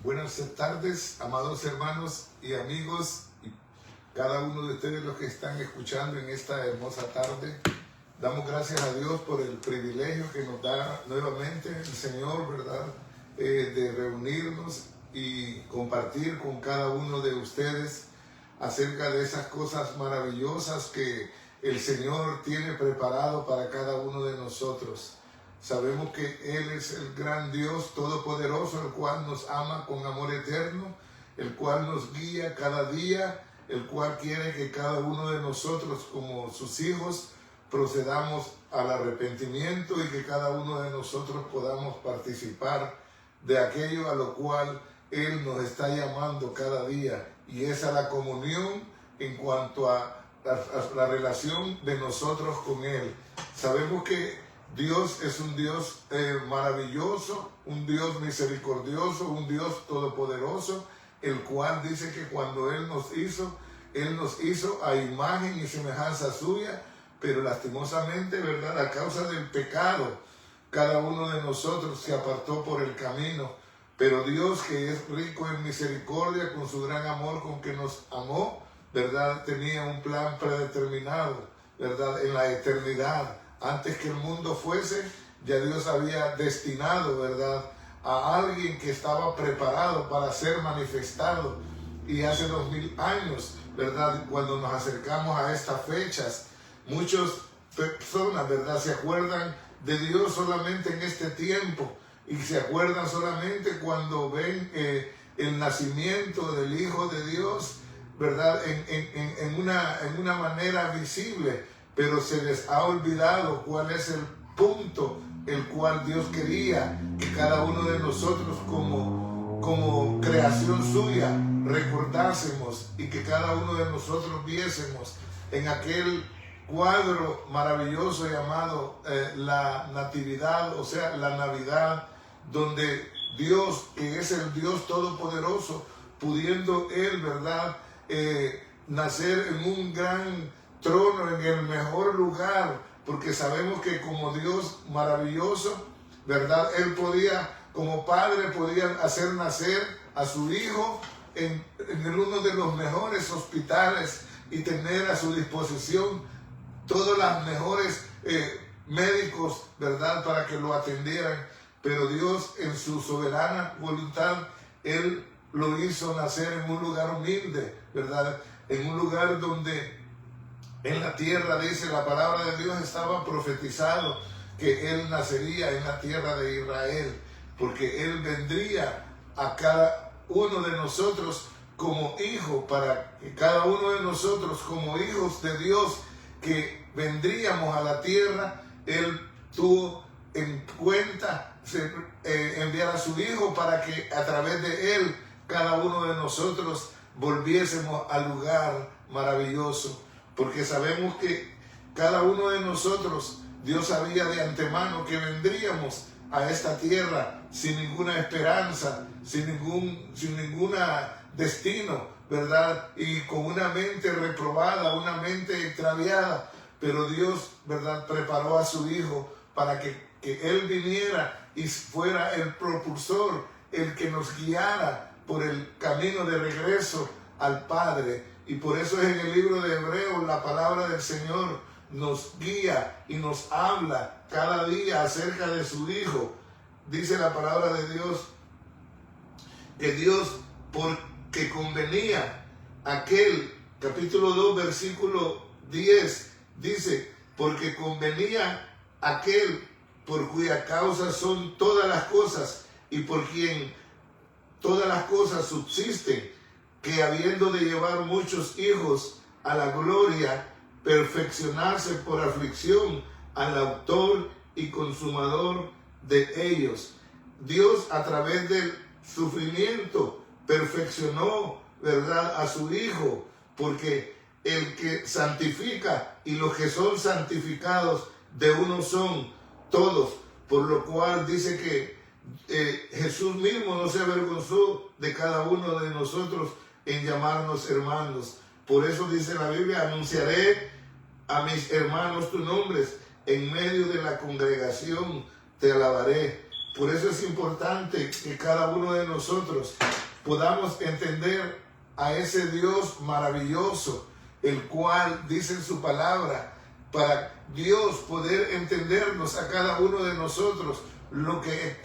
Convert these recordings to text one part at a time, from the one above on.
Buenas tardes, amados hermanos y amigos, y cada uno de ustedes los que están escuchando en esta hermosa tarde. Damos gracias a Dios por el privilegio que nos da nuevamente el Señor, ¿verdad? De reunirnos y compartir con cada uno de ustedes acerca de esas cosas maravillosas que el Señor tiene preparado para cada uno de nosotros. Sabemos que Él es el gran Dios todopoderoso, el cual nos ama con amor eterno, el cual nos guía cada día, el cual quiere que cada uno de nosotros, como sus hijos, procedamos al arrepentimiento y que cada uno de nosotros podamos participar de aquello a lo cual Él nos está llamando cada día, y es a la comunión en cuanto a la relación de nosotros con Él. Sabemos que Dios es un Dios maravilloso, un Dios misericordioso, un Dios todopoderoso, el cual dice que cuando Él nos hizo a imagen y semejanza suya, pero lastimosamente, ¿verdad?, a causa del pecado, cada uno de nosotros se apartó por el camino. Pero Dios, que es rico en misericordia, con su gran amor con que nos amó, ¿verdad?, tenía un plan predeterminado, ¿verdad?, en la eternidad. Antes que el mundo fuese, ya Dios había destinado, ¿verdad?, a alguien que estaba preparado para ser manifestado. Y hace 2000 años, ¿verdad?, cuando nos acercamos a estas fechas, muchas personas, ¿verdad?, se acuerdan de Dios solamente en este tiempo, y se acuerdan solamente cuando ven el nacimiento del Hijo de Dios, ¿verdad?, en una manera visible. Pero se les ha olvidado cuál es el punto el cual Dios quería que cada uno de nosotros como creación suya recordásemos, y que cada uno de nosotros viésemos en aquel cuadro maravilloso llamado la Natividad, o sea, la Navidad, donde Dios, que es el Dios todopoderoso, pudiendo Él, ¿verdad?, nacer en un gran trono, en el mejor lugar, porque sabemos que como Dios maravilloso, ¿verdad?, Él podía, como Padre, podía hacer nacer a su Hijo en uno de los mejores hospitales y tener a su disposición todos los mejores médicos, ¿verdad?, para que lo atendieran. Pero Dios, en su soberana voluntad, Él lo hizo nacer en un lugar humilde, ¿verdad?, en un lugar donde en la tierra, dice la palabra de Dios, estaba profetizado que Él nacería en la tierra de Israel, porque Él vendría a cada uno de nosotros como hijo, para que cada uno de nosotros como hijos de Dios que vendríamos a la tierra, Él tuvo en cuenta enviar a su Hijo para que a través de Él cada uno de nosotros volviésemos al lugar maravilloso. Porque sabemos que cada uno de nosotros, Dios sabía de antemano que vendríamos a esta tierra sin ninguna esperanza, sin ningún destino, ¿verdad? Y con una mente reprobada, una mente extraviada. Pero Dios, ¿verdad?, preparó a su Hijo para que Él viniera y fuera el propulsor, el que nos guiara por el camino de regreso al Padre. Y por eso es en el libro de Hebreos la palabra del Señor nos guía y nos habla cada día acerca de su Hijo. Dice la palabra de Dios que Dios, porque convenía, aquel capítulo 2 versículo 10 dice, porque convenía aquel por cuya causa son todas las cosas y por quien todas las cosas subsisten, que habiendo de llevar muchos hijos a la gloria, perfeccionarse por aflicción al autor y consumador de ellos. Dios, a través del sufrimiento, perfeccionó, ¿verdad?, a su Hijo, porque el que santifica y los que son santificados de uno son todos, por lo cual dice que Jesús mismo no se avergonzó de cada uno de nosotros en llamarnos hermanos. Por eso dice la Biblia, anunciaré a mis hermanos tus nombres, en medio de la congregación te alabaré. Por eso es importante que cada uno de nosotros podamos entender a ese Dios maravilloso, el cual dice en su palabra, para Dios poder entendernos a cada uno de nosotros, lo que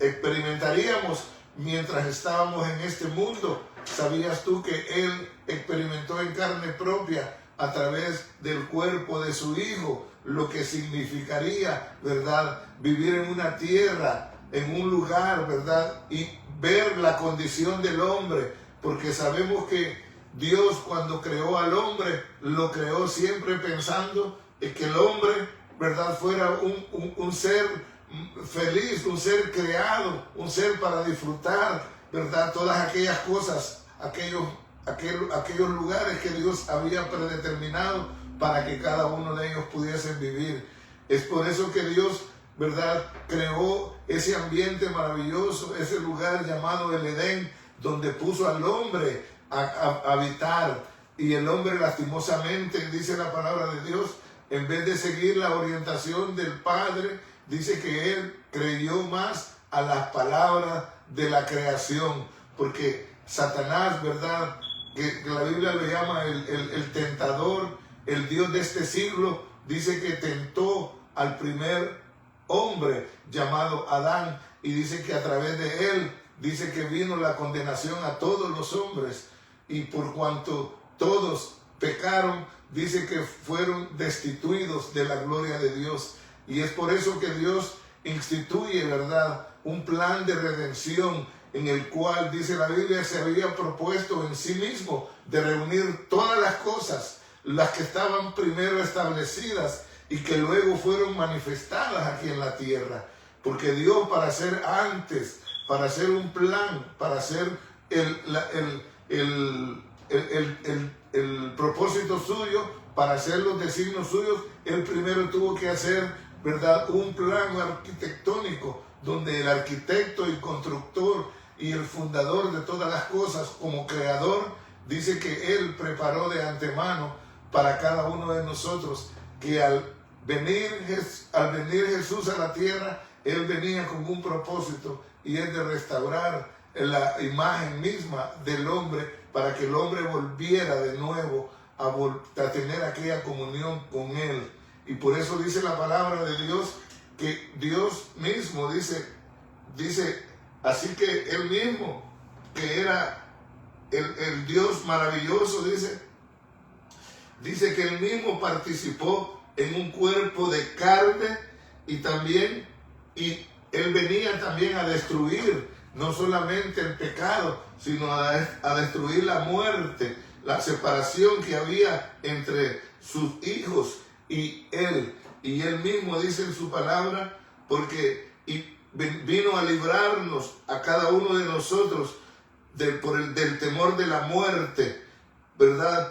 experimentaríamos mientras estábamos en este mundo. ¿Sabías tú que Él experimentó en carne propia a través del cuerpo de su Hijo lo que significaría, ¿verdad?, vivir en una tierra, en un lugar, ¿verdad?, y ver la condición del hombre? Porque sabemos que Dios, cuando creó al hombre, lo creó siempre pensando en que el hombre, ¿verdad?, fuera un ser feliz, un ser creado, un ser para disfrutar, ¿verdad?, todas aquellas cosas, aquellos lugares que Dios había predeterminado para que cada uno de ellos pudiesen vivir. Es por eso que Dios, ¿verdad?, creó ese ambiente maravilloso, ese lugar llamado el Edén, donde puso al hombre a habitar. Y el hombre, lastimosamente, dice la palabra de Dios, en vez de seguir la orientación del Padre, dice que él creyó más a las palabras de la creación, porque Satanás, ¿verdad?, que la Biblia le llama el tentador, el Dios de este siglo, dice que tentó al primer hombre llamado Adán, y dice que a través de él, dice que vino la condenación a todos los hombres, y por cuanto todos pecaron, dice que fueron destituidos de la gloria de Dios. Y es por eso que Dios instituye, ¿verdad?, un plan de redención, en el cual, dice la Biblia, se había propuesto en sí mismo de reunir todas las cosas, las que estaban primero establecidas y que luego fueron manifestadas aquí en la tierra. Porque Dios, para hacer antes, para hacer un plan, para hacer el propósito suyo, para hacer los designios suyos, Él primero tuvo que hacer, ¿verdad?, un plan arquitectónico, donde el arquitecto y constructor y el fundador de todas las cosas, como creador, dice que Él preparó de antemano para cada uno de nosotros, que al venir Jesús a la tierra, Él venía con un propósito, y es de restaurar la imagen misma del hombre, para que el hombre volviera de nuevo a tener aquella comunión con Él. Y por eso dice la palabra de Dios, que Dios mismo dice, así que Él mismo, que era el Dios maravilloso, dice que Él mismo participó en un cuerpo de carne, y Él venía también a destruir no solamente el pecado, sino a destruir la muerte, la separación que había entre sus hijos y Él. Y Él mismo dice en su palabra, porque vino a librarnos a cada uno de nosotros del temor de la muerte, ¿verdad?,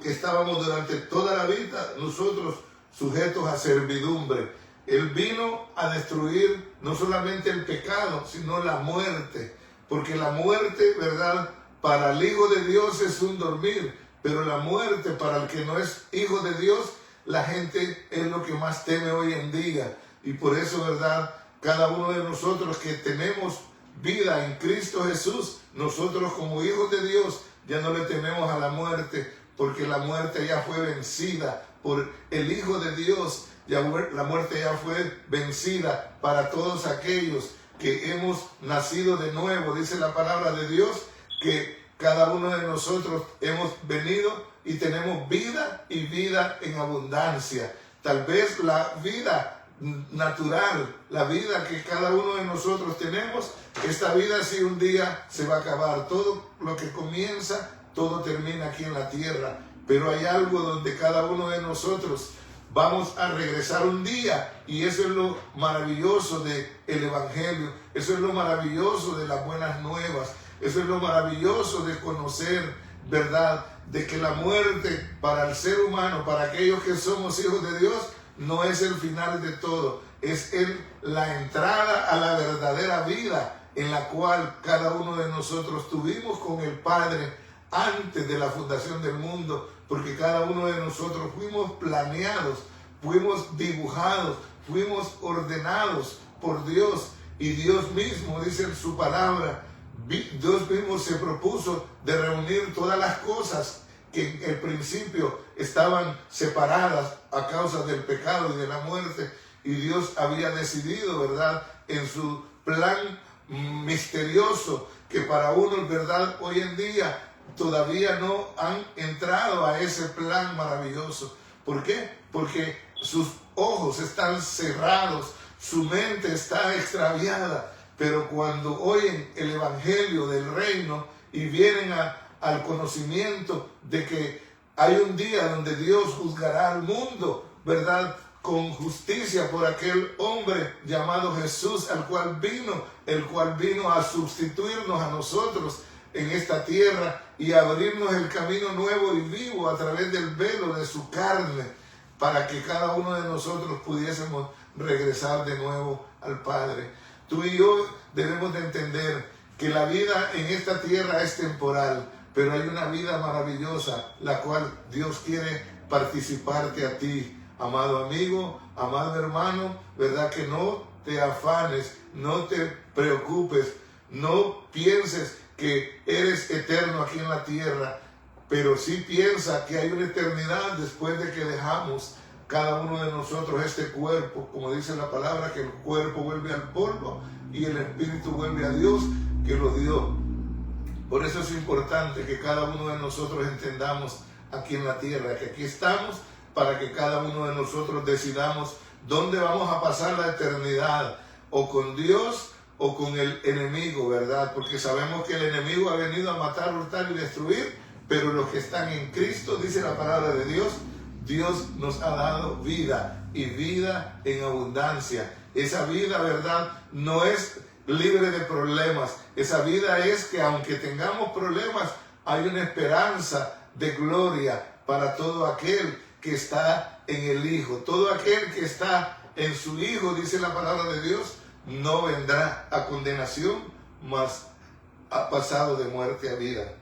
que estábamos durante toda la vida nosotros sujetos a servidumbre. Él vino a destruir no solamente el pecado, sino la muerte, porque la muerte, ¿verdad?, para el Hijo de Dios es un dormir, pero la muerte para el que no es hijo de Dios, la gente es lo que más teme hoy en día. Y por eso, ¿verdad?, cada uno de nosotros que tenemos vida en Cristo Jesús, nosotros como hijos de Dios ya no le tememos a la muerte, porque la muerte ya fue vencida por el Hijo de Dios. La muerte ya fue vencida para todos aquellos que hemos nacido de nuevo. Dice la palabra de Dios que cada uno de nosotros hemos venido y tenemos vida, y vida en abundancia. Tal vez la vida natural, la vida que cada uno de nosotros tenemos, esta vida sí un día se va a acabar. Todo lo que comienza, todo termina aquí en la tierra, pero hay algo donde cada uno de nosotros vamos a regresar un día, y eso es lo maravilloso del Evangelio, eso es lo maravilloso de las buenas nuevas, eso es lo maravilloso de conocer, ¿verdad?, de que la muerte para el ser humano, para aquellos que somos hijos de Dios, no es el final de todo, es la entrada a la verdadera vida, en la cual cada uno de nosotros tuvimos con el Padre antes de la fundación del mundo, porque cada uno de nosotros fuimos planeados, fuimos dibujados, fuimos ordenados por Dios. Y Dios mismo, dice en su palabra, Dios mismo se propuso de reunir todas las cosas que en el principio estaban separadas a causa del pecado y de la muerte. Y Dios había decidido, ¿verdad?, en su plan misterioso, que para unos, ¿verdad?, hoy en día todavía no han entrado a ese plan maravilloso. ¿Por qué? Porque sus ojos están cerrados, su mente está extraviada. Pero cuando oyen el evangelio del reino y vienen al conocimiento de que hay un día donde Dios juzgará al mundo, ¿verdad?, con justicia por aquel hombre llamado Jesús, el cual vino a sustituirnos a nosotros en esta tierra y abrirnos el camino nuevo y vivo a través del velo de su carne, para que cada uno de nosotros pudiésemos regresar de nuevo al Padre. Tú y yo debemos de entender que la vida en esta tierra es temporal, pero hay una vida maravillosa, la cual Dios quiere participarte a ti. Amado amigo, amado hermano, ¿verdad? Que no te afanes, no te preocupes, no pienses que eres eterno aquí en la tierra, pero sí piensa que hay una eternidad después de que dejamos cada uno de nosotros este cuerpo. Como dice la palabra, que el cuerpo vuelve al polvo y el espíritu vuelve a Dios que lo dio. Por eso es importante que cada uno de nosotros entendamos aquí en la tierra que aquí estamos para que cada uno de nosotros decidamos dónde vamos a pasar la eternidad, o con Dios o con el enemigo, ¿verdad? Porque sabemos que el enemigo ha venido a matar, hurtar y destruir, pero los que están en Cristo, dice la palabra de Dios, Dios nos ha dado vida y vida en abundancia. Esa vida, ¿verdad?, no es libre de problemas. Esa vida es que aunque tengamos problemas, hay una esperanza de gloria para todo aquel que está en el Hijo. Todo aquel que está en su Hijo, dice la palabra de Dios, no vendrá a condenación, mas ha pasado de muerte a vida.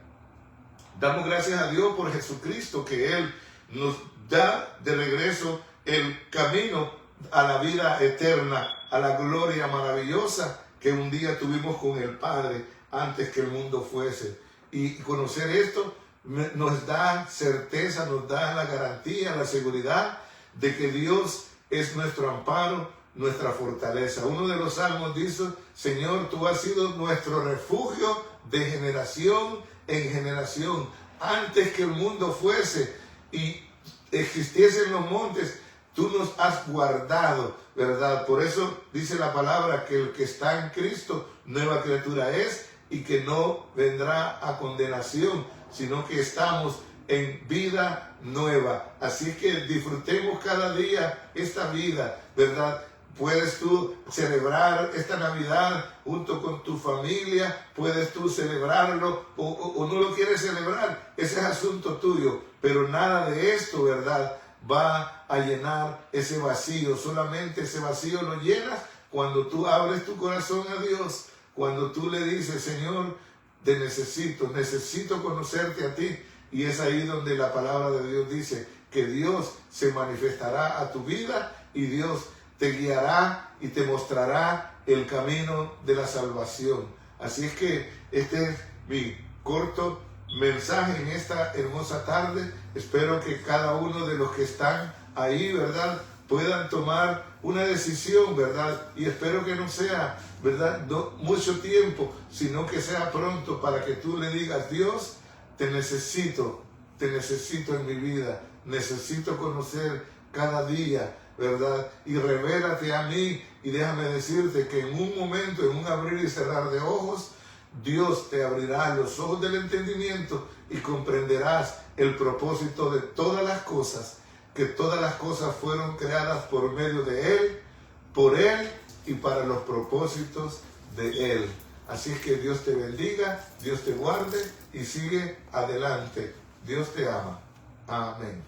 Damos gracias a Dios por Jesucristo, que Él nos da de regreso el camino a la vida eterna, a la gloria maravillosa que un día tuvimos con el Padre antes que el mundo fuese. Y conocer esto nos da certeza, nos da la garantía, la seguridad de que Dios es nuestro amparo, nuestra fortaleza. Uno de los salmos dice: Señor, tú has sido nuestro refugio de generación en generación. Antes que el mundo fuese y existiesen los montes, tú nos has guardado, ¿verdad? Por eso dice la palabra que el que está en Cristo, nueva criatura es, y que no vendrá a condenación, sino que estamos en vida nueva. Así que disfrutemos cada día esta vida, ¿verdad? Puedes tú celebrar esta Navidad junto con tu familia, puedes tú celebrarlo o no lo quieres celebrar, ese es asunto tuyo, pero nada de esto, ¿verdad?, va a llenar ese vacío. Solamente ese vacío lo llenas cuando tú abres tu corazón a Dios, cuando tú le dices: Señor, te necesito conocerte a ti. Y es ahí donde la palabra de Dios dice que Dios se manifestará a tu vida y Dios te guiará y te mostrará el camino de la salvación. Así es que este es mi corto mensaje en esta hermosa tarde. Espero que cada uno de los que están ahí, ¿verdad?, puedan tomar una decisión, ¿verdad? Y espero que no sea, ¿verdad?, no mucho tiempo, sino que sea pronto, para que tú le digas: Dios, te necesito en mi vida, necesito conocer cada día, ¿verdad? Y revélate a mí, y déjame decirte que en un momento, en un abrir y cerrar de ojos, Dios te abrirá los ojos del entendimiento y comprenderás el propósito de todas las cosas, que todas las cosas fueron creadas por medio de Él, por Él y para los propósitos de Él. Así es que Dios te bendiga, Dios te guarde y sigue adelante. Dios te ama. Amén.